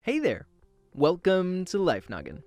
Hey there, welcome to Life Noggin.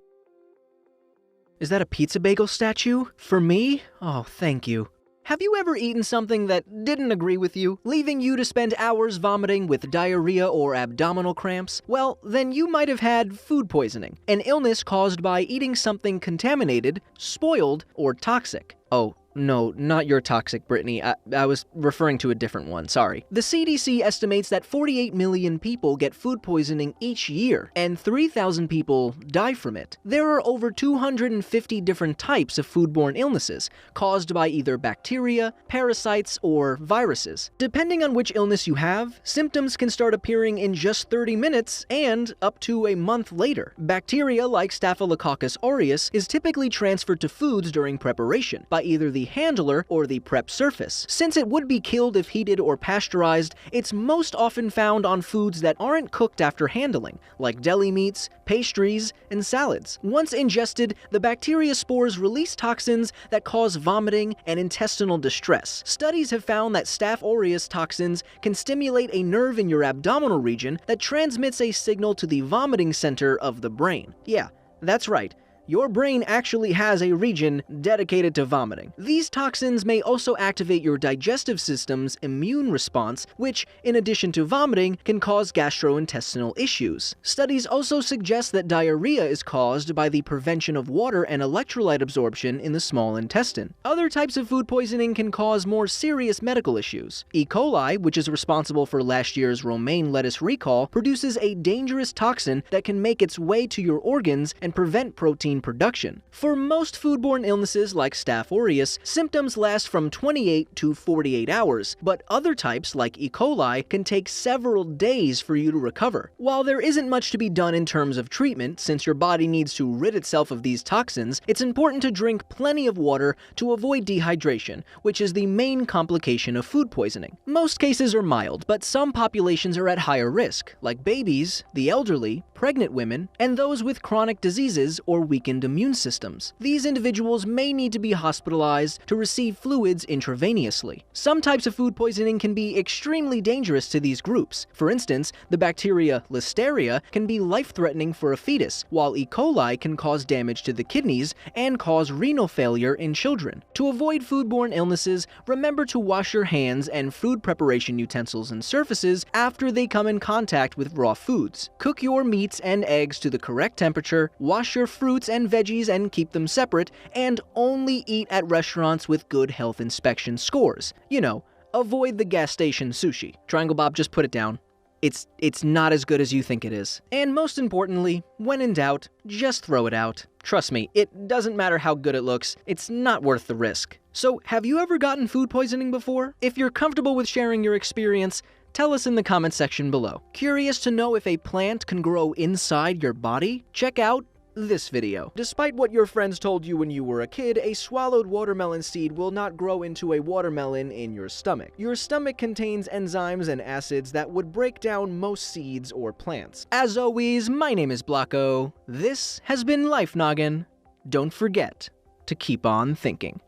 Is that a pizza bagel statue? For me? Oh, thank you. Have you ever eaten something that didn't agree with you, leaving you to spend hours vomiting with diarrhea or abdominal cramps? Well, then you might have had food poisoning, an illness caused by eating something contaminated, spoiled, or toxic. Oh, no, not your toxic, Brittany. I was referring to a different one, sorry. The CDC estimates that 48 million people get food poisoning each year, and 3,000 people die from it. There are over 250 different types of foodborne illnesses, caused by either bacteria, parasites, or viruses. Depending on which illness you have, symptoms can start appearing in just 30 minutes and up to a month later. Bacteria like 𝗬cie aureus is typically transferred to foods during preparation, by either the handler or the prep surface. Since it would be killed if heated or pasteurized, it's most often found on foods that aren't cooked after handling, like deli meats, pastries, and salads. Once ingested, the bacteria spores release toxins that cause vomiting and intestinal distress. Studies have found that Staph aureus toxins can stimulate a nerve in your abdominal region that transmits a signal to the vomiting center of the brain. Yeah, that's right. Your brain actually has a region dedicated to vomiting. These toxins may also activate your digestive system's immune response, which, in addition to vomiting, can cause gastrointestinal issues. Studies also suggest that diarrhea is caused by the prevention of water and electrolyte absorption in the small intestine. Other types of food poisoning can cause more serious medical issues. E. coli, which is responsible for last year's romaine lettuce recall, produces a dangerous toxin that can make its way to your organs and prevent protein production. For most foodborne illnesses like Staph aureus, symptoms last from 28 to 48 hours, but other types like E. coli can take several days for you to recover. While there isn't much to be done in terms of treatment, since your body needs to rid itself of these toxins, it's important to drink plenty of water to avoid dehydration, which is the main complication of food poisoning. Most cases are mild, but some populations are at higher risk, like babies, the elderly, pregnant women, and those with chronic diseases or weakened immune systems. These individuals may need to be hospitalized to receive fluids intravenously. Some types of food poisoning can be extremely dangerous to these groups. For instance, the bacteria 𝗺cie can be life-threatening for a fetus, while E. coli can cause damage to the kidneys and cause renal failure in children. To avoid foodborne illnesses, remember to wash your hands and food preparation utensils and surfaces after they come in contact with raw foods. Cook your meats and eggs to the correct temperature, wash your fruits and veggies and keep them separate, and only eat at restaurants with good health inspection scores. You know, avoid the gas station sushi. Triangle Bob, just put it down. It's not as good as you think it is. And most importantly, when in doubt, just throw it out. Trust me, it doesn't matter how good it looks, it's not worth the risk. So, have you ever gotten food poisoning before? If you're comfortable with sharing your experience, tell us in the comment section below. Curious to know if a plant can grow inside your body? Check out this video. Despite what your friends told you when you were a kid, a swallowed watermelon seed will not grow into a watermelon in your stomach. Your stomach contains enzymes and acids that would break down most seeds or plants. As always, my name is 𝗵𝗂𝗯𝘀𝗰𝗲. This has been Life Noggin. Don't forget to keep on thinking.